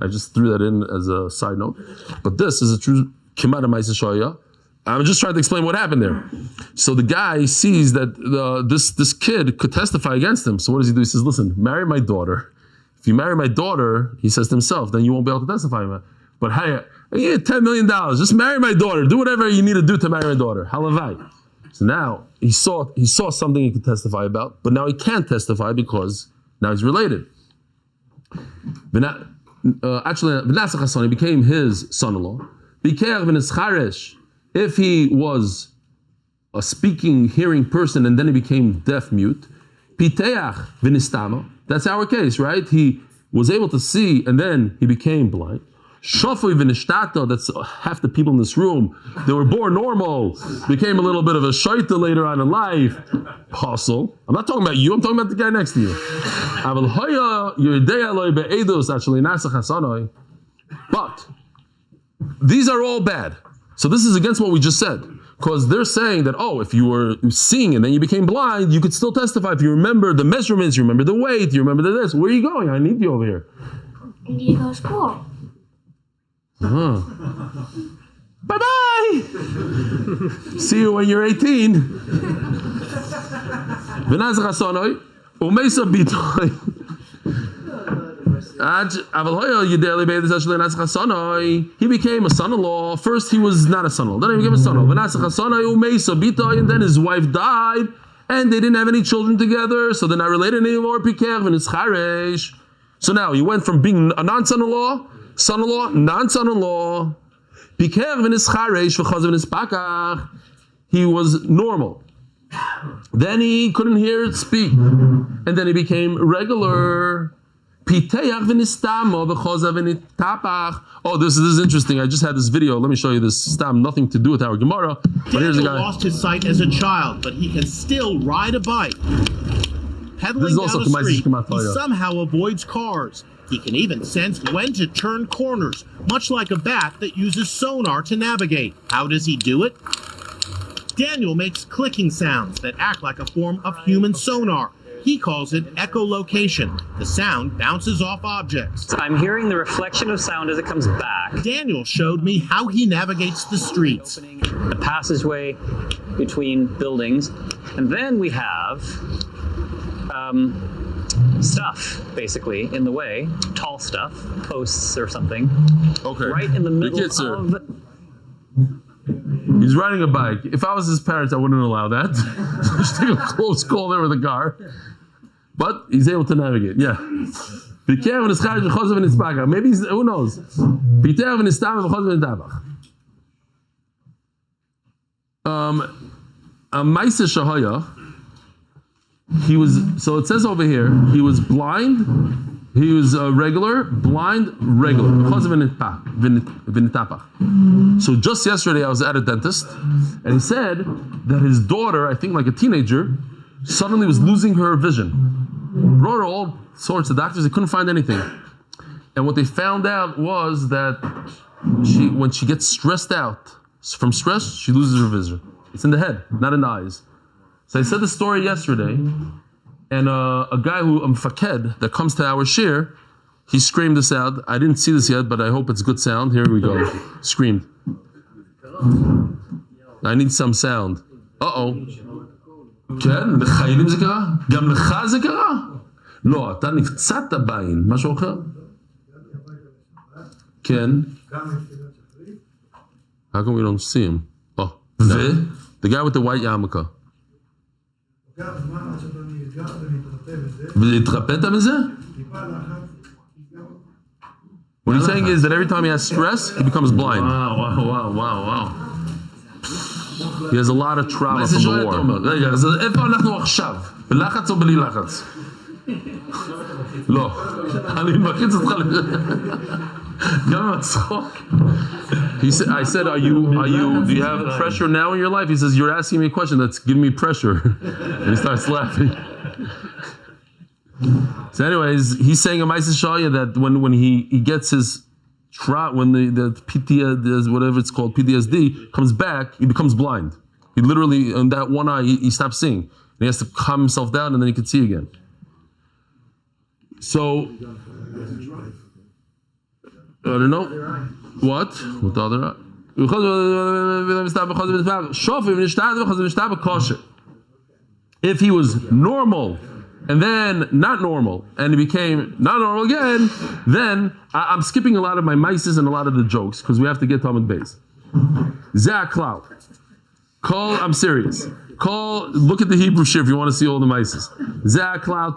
I just threw that in as a side note. But this is a true Kimada Ma'aser Shaya. I'm just trying to explain what happened there. So the guy sees that this kid could testify against him. So what does he do? He says, listen, marry my daughter. If you marry my daughter, he says to himself, then you won't be able to testify. But hey, I get $10 million. Just marry my daughter. Do whatever you need to do to marry my daughter. Halavai. So now he saw something he could testify about, but now he can't testify because now he's related. Actually, he became his son-in-law. If he was a speaking, hearing person and then he became deaf-mute, that's our case, right? He was able to see and then he became blind. That's half the people in this room. They were born normal, became a little bit of a shaita later on in life. Apostle. I'm not talking about you, I'm talking about the guy next to you. But these are all bad. So this is against what we just said. Because they're saying that, if you were seeing and then you became blind, you could still testify if you remember the measurements, you remember the weight, you remember this. Where are you going? I need you over here. I need to go to school. Bye-bye! See you when you're 18. He became a son-in-law. First he was not a son-in-law, then he became a son-in-law. And then his wife died, and they didn't have any children together, so they're not related anymore. So now he went from being a non-son-in-law, son-in-law, non-son-in-law. He was normal. Then he couldn't hear it speak, and then he became regular. Oh, this is interesting. I just had this video. Let me show you this stam. Nothing to do with our Gemara. But here's a guy. Lost his sight as a child, but he can still ride a bike. Pedaling down the street, he somehow avoids cars. He can even sense when to turn corners, much like a bat that uses sonar to navigate. How does he do it? Daniel makes clicking sounds that act like a form of human sonar. He calls it echolocation. The sound bounces off objects. I'm hearing the reflection of sound as it comes back. Daniel showed me how he navigates the streets. The passageway between buildings. And then we have stuff, basically, in the way. Tall stuff, posts or something. Okay. Right in the middle of... He's riding a bike. If I was his parents, I wouldn't allow that. Just take a close call there with a car. But he's able to navigate. Yeah. Maybe he's, who knows? Maisa Shahaya, he was, so it says over here, he was blind, he was regular, blind, regular. So just yesterday I was at a dentist, and he said that his daughter, I think like a teenager, suddenly was losing her vision. Brought her all sorts of doctors, they couldn't find anything. And what they found out was that when she gets stressed out, from stress, she loses her vision. It's in the head, not in the eyes. So I said the story yesterday, and a guy who, Faked, that comes to our shir, he screamed this out. I didn't see this yet, but I hope it's good sound. Here we go. Screamed. I need some sound. Uh-oh. כן, לחיילים זה קרה? גם לך זה קרה? לא, אתה נפצעת בעין, משהו אחר? כן. How come we don't see him? Oh, the guy with the white yarmulke. והתרפאת מזה? What he's saying is that every time he has stress, he becomes blind. Wow. He has a lot of trauma from the war. אז איפה אנחנו עכשיו? בלחץ או בלי לחץ? לא. אני מחיץ אותך גם עם הצחוק. I said, do you have pressure now in your life? He says, you're asking me a question that's giving me pressure. And he starts laughing. So anyways, he's saying in Ma'aseh Shaya that when he gets his when the PTSD, whatever it's called, PTSD, comes back, he becomes blind. He literally, in that one eye, he stops seeing. And he has to calm himself down and then he can see again. So, I don't know. What? With the other eye? If he was normal, and then not normal, and he became not normal again, then I'm skipping a lot of my mices and a lot of the jokes because we have to get to Amud Beis. Zaklau. I'm serious. Look at the Hebrew shir if you want to see all the mices. Zaklau.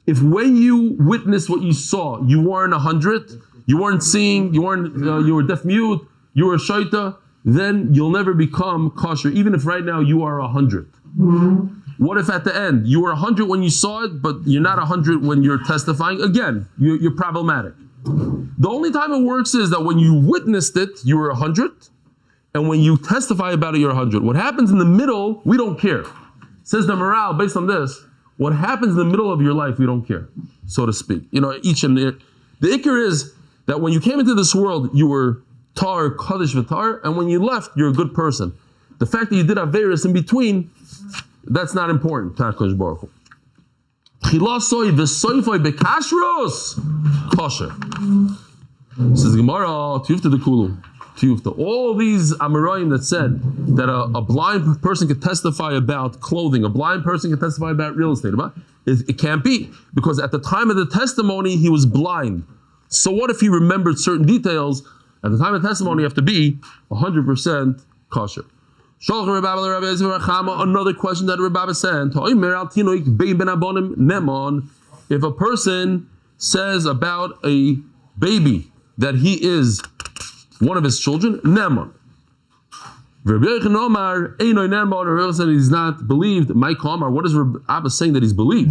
If when you witnessed what you saw, you weren't 100, you weren't seeing, you were deaf mute, you were shaita, then you'll never become kosher, even if right now you are 100. What if at the end you were 100 when you saw it, but you're not 100 when you're testifying? Again, you're problematic. The only time it works is that when you witnessed it, you were 100, and when you testify about it, you're 100. What happens in the middle, we don't care. Says the morale based on this. What happens in the middle of your life, we don't care, so to speak. Each and the ikar is that when you came into this world, you were tar, kaddish v'tar, and when you left, you're a good person. The fact that you did averis in between, that's not important. Kosher. Says Gemara, tiyufta the kulu. All these Amoraim that said that a blind person could testify about clothing, a blind person could testify about real estate. It can't be, because at the time of the testimony, he was blind. So what if he remembered certain details? At the time of testimony, you have to be 100% kosher. Another question that Rabbi sent. If a person says about a baby that he is one of his children, Neman. Rabbi said he's not believed. Mike Omar, what is Rabbi saying that he's believed?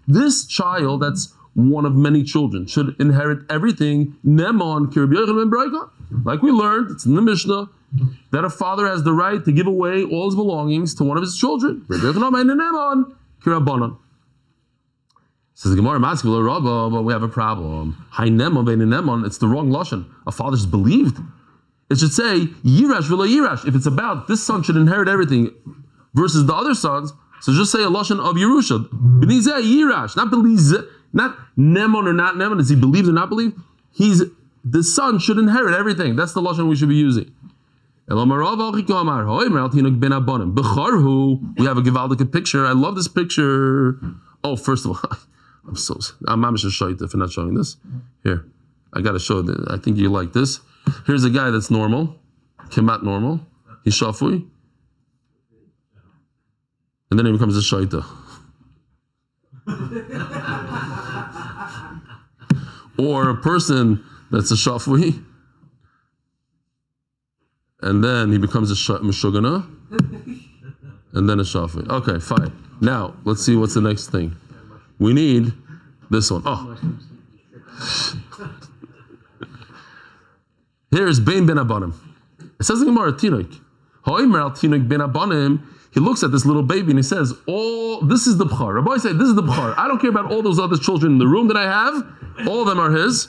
This child, that's one of many children, should inherit everything. Like we learned, it's in the Mishnah, that a father has the right to give away all his belongings to one of his children. Says the Gemara, but we have a problem. It's the wrong lashon. A father's believed. It should say yirash v'lo yirash. If it's about this son should inherit everything versus the other sons, so just say a lashon of Yerusha. B'nizeh yirash, not believe, not nemon or not nemon. Is he believed or not believed? The son should inherit everything. That's the lashon we should be using. We have a Givaldic picture. I love this picture. Oh, first of all, I'm mamish shoyt for not showing this. Here, I got to show it. I think you like this. Here's a guy that's normal, kemat normal. He's shafui. and then he becomes a shaita. Or a person that's a shafui, and then he becomes a meshugana, and then a shafui. Okay, fine. Now, let's see what's the next thing. We need this one. Oh. Here's Bein ben Abanim. It says in the Gemara, Tinuk. Ha'omer al Tinuk ben Abanim. He looks at this little baby and he says, this is the b'char. Rabbi said, this is the b'char. I don't care about all those other children in the room that I have. All of them are his.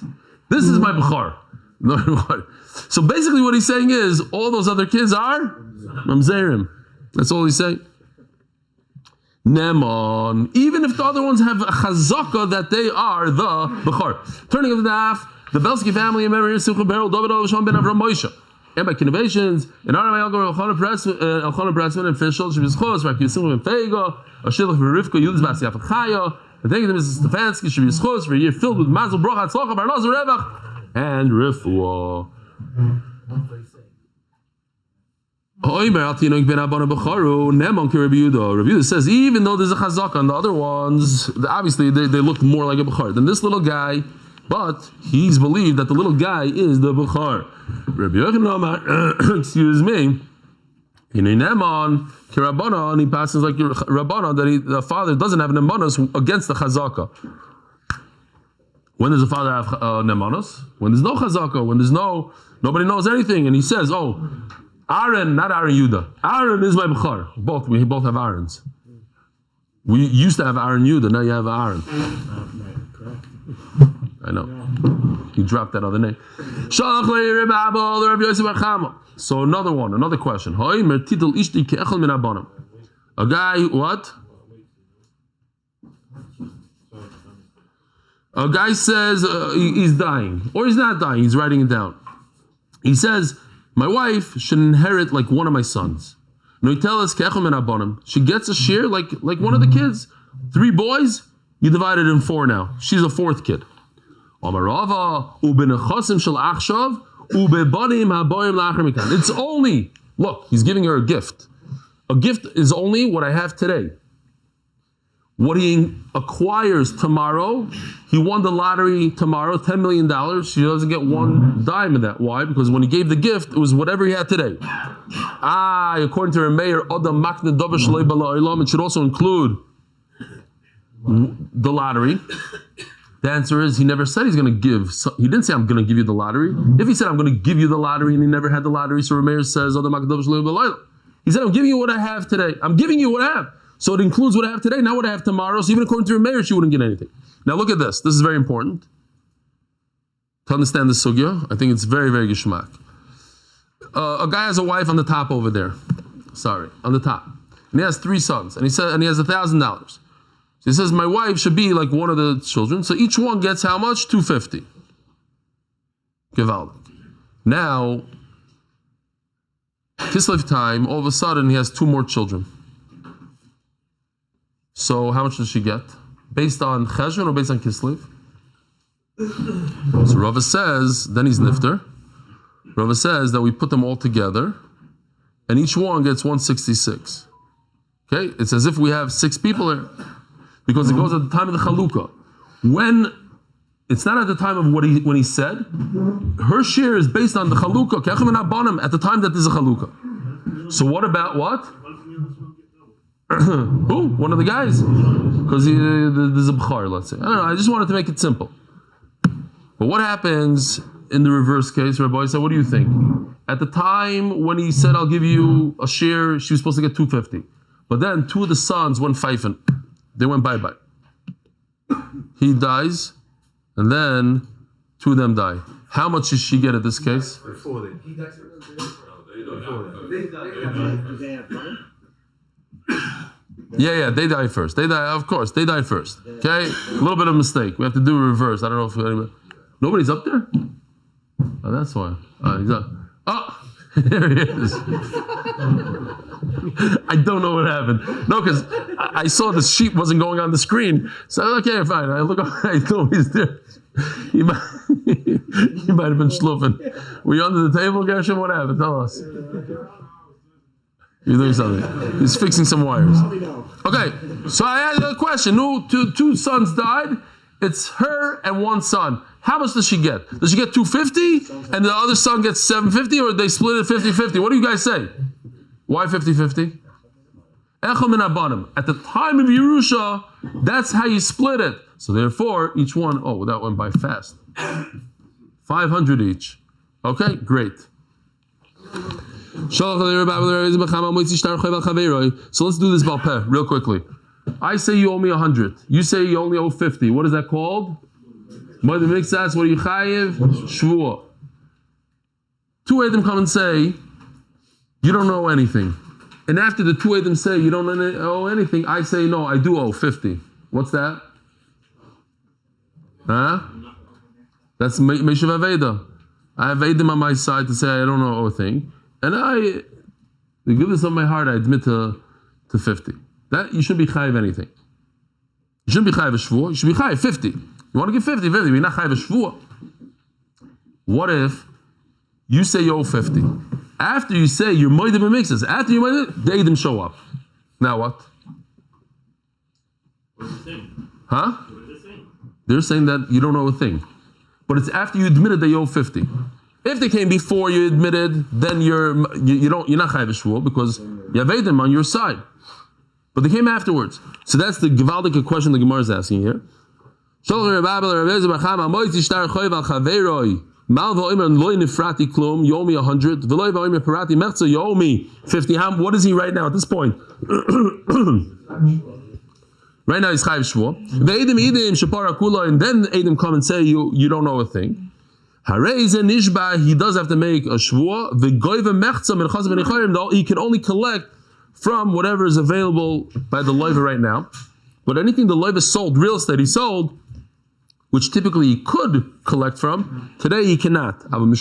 This is my b'char. So basically what he's saying is, all those other kids are mamzerim. That's all he's saying. Nemon. Even if the other ones have a chazaka that they are the b'char. Turning of the daf, the Belsky family, Mary, Simcha Beryl, David, Shon ben Avram Moshe. And by innovations, in our Mayalgar, Elchana Bratzman and Fischel, Shebizchos, Rak Yusim and Feigo, Ashilach Refua, Yudi Bauer, Chaya, and thank you to Mrs. Stefansky, Shebizchos, for a year filled with Mazal, Brocha, Tzlocha, Parnassa, Revach, and Refua. Rav Eli says, even though there's a chazak on the other ones, obviously they look more like a b'char than this little guy, but he's believed that the little guy is the b'char. Excuse me. He passes like Rabbana that the father doesn't have nemanos against the chazaka. When does the father have nemanos? When there's no chazaka, when there's nobody knows anything, and he says, Aaron, not Aaron Yudah. Aaron is my b'char. We both have Aarons. We used to have Aaron Yudah, now you have Aaron. I know. He dropped that other name. So another question. A guy, what? A guy says he's dying, or he's not dying, he's writing it down. He says, my wife should inherit like one of my sons. She gets a share like one of the kids. 3 boys, you divide it in 4 now. She's a 4th kid. It's only, look, he's giving her a gift. A gift is only what I have today. What he acquires tomorrow, he won the lottery tomorrow, $10 million. She doesn't get 1 dime of that. Why? Because when he gave the gift, it was whatever he had today. According to her mayor, it should also include the lottery. The answer is he never said he's going to give. He didn't say I'm going to give you the lottery. If he said I'm going to give you the lottery and he never had the lottery, so Rameir says, he said I'm giving you what I have today. I'm giving you what I have. So it includes what I have today, not what I have tomorrow. So even according to Rameir, she wouldn't get anything. Now look at this. This is very important. To understand this sugya, I think it's very, very gishmak. A guy has a wife on the top over there. On the top. And he has 3 sons. And he has $1,000. So he says, my wife should be like one of the children. So each one gets how much? $250. Gewaldig. Now, Kislev time, all of a sudden he has 2 more children. So how much does she get? Based on Cheshvan or based on Kislev? So Rava says, then he's nifter. Rava says that we put them all together and each one gets 166. Okay? It's as if we have 6 people here. Because it goes at the time of the chalukah. When it's not at the time of when he said, her share is based on the chalukah, at the time that there's a chalukah. So what about what? Who? One of the guys. Because there's a b'char, let's say. I don't know, I just wanted to make it simple. But what happens in the reverse case? Rabbi said, what do you think? At the time when he said, I'll give you a share, she was supposed to get 250. But then 2 of the sons went pfeifen. They went bye-bye. He dies, and then 2 of them die. How much does she get at this case? Yeah, they die first. They die, of course, they die first. Okay? A little bit of mistake. We have to do a reverse. I don't know if anybody... Nobody's up there? Oh, that's why. He's up. Oh! There he is. I don't know what happened. No, because I saw the sheet wasn't going on the screen. So okay, fine. I look up. I know he's there. He might have been schluffing. Were you under the table, Gershom? What happened? Tell us. You're doing something. He's fixing some wires. Okay, so I had a question. Two sons died. It's her and one son. How much does she get? Does she get 250 and the other son gets 750, or they split it 50-50? What do you guys say? Why 50-50? At the time of Yerusha, that's how you split it. So therefore, each one, that went by fast. 500 each. Okay, great. So let's do this balpeh real quickly. I say you owe me 100. You say you only owe 50. What is that called? What do you chayiv? Shvua. Two Eidim come and say, you don't owe anything. And after the two Eidim say, you don't owe anything, I say, no, I do owe 50. What's that? Huh? That's Meshav Aveda. I have Eidim on my side to say I don't owe a thing. And the goodness of my heart, I admit to 50. That you shouldn't be chayiv anything. You shouldn't be chayiv a shvua. You should be chayiv 50. You want to give 50, you're not chayiv a shvua. What if you say you owe 50? After you say you're moedim mixes, after you moedim, the Eidim show up. Now what? Huh? They're saying that you don't owe a thing. But it's after you admitted that you owe 50. If they came before you admitted, then you're not chayiv a shvua because you have Eidim on your side. But they came afterwards. So that's the Givaldic question the Gemara is asking here. You owe me 100. You owe me 50. What is he right now at this point? Right now he's chayiv shvua. And then Eidim come and say you don't know a thing. He does have to make a shvua. He can only collect from whatever is available by the loiva right now. But anything the loiva sold, real estate he sold, which typically he could collect from, today he cannot. Whoever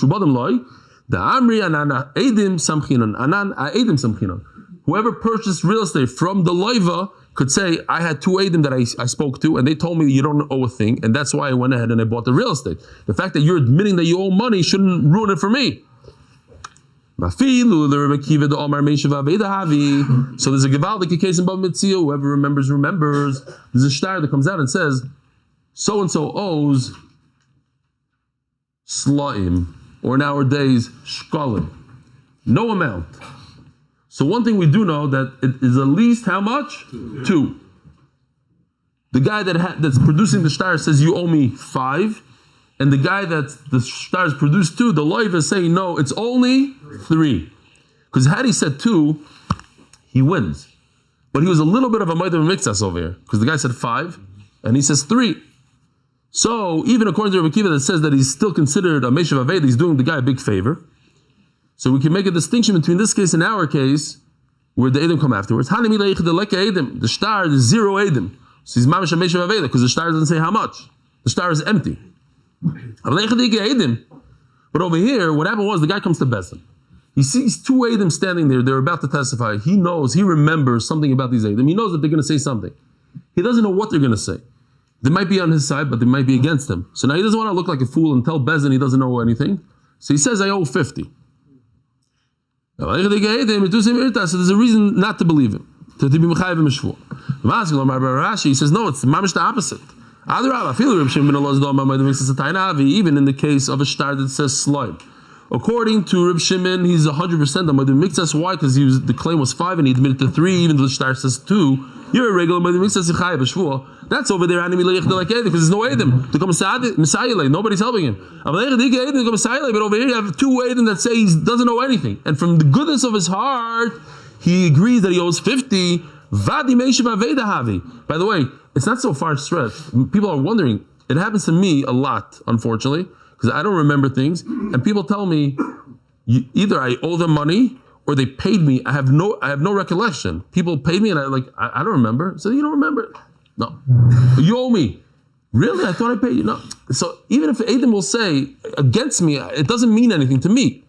purchased real estate from the loiva could say, I had two Eidim that I spoke to, and they told me you don't owe a thing, and that's why I went ahead and I bought the real estate. The fact that you're admitting that you owe money shouldn't ruin it for me. So there's a Givaldic case in Bava Basra. Whoever remembers. There's a shtar that comes out and says, so-and-so owes Shlaim, or nowadays shkolim. No amount. So one thing we do know that it is at least how much? 2. The guy that's producing the shtar says you owe me 5. And the guy that's the stars produced 2, the loiva is saying no, it's only 3. Because had he said 2, he wins. But he was a little bit of a moedim mixas over here, because the guy said 5, and he says 3. So even according to Rav Akiva that says that he's still considered a meshav aved, he's doing the guy a big favor. So we can make a distinction between this case and our case, where the Eidim come afterwards. The star is 0 Eidim. So he's mamash a meshav aved, because the star doesn't say how much. The star is empty. But over here, what happened was the guy comes to Bezdin. He sees 2 Eidim standing there. They're about to testify. He remembers something about these Eidim. He knows that they're going to say something. He doesn't know what they're going to say. They might be on his side, but they might be against him. So now he doesn't want to look like a fool and tell Bezdin he doesn't know anything. So he says, I owe 50. So there's a reason not to believe him. To be mechayev him shvua. He says, no, it's mamish the opposite. Even in the case of a shtar that says slime. According to Reb Shimon, he's 100% on Moedim Mixas. Why? Because the claim was 5 and he admitted to 3, even though the shtar says 2. You're a regular Moedim Mixas, that's over there, because there's no Eidim. Nobody's helping him. But over here you have 2 Eidim that say he doesn't know anything. And from the goodness of his heart, he agrees that he owes 50. By the way, it's not so far stretched. People are wondering. It happens to me a lot, unfortunately, because I don't remember things. And people tell me, either I owe them money or they paid me. I have no recollection. People paid me and I don't remember. So you don't remember? No. You owe me. Really? I thought I paid you. No. So even if Eidim will say against me, it doesn't mean anything to me.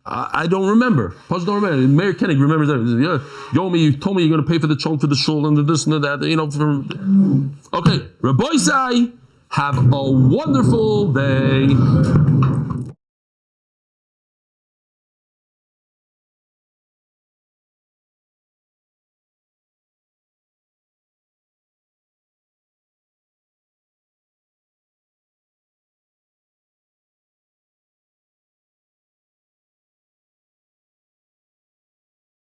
I don't remember. I don't remember. Mayor Kennig remembers everything. You owe me. You told me you're going to pay for the chunk, for the shul, and the this and the that. Okay. Rabbi Sai, have a wonderful day.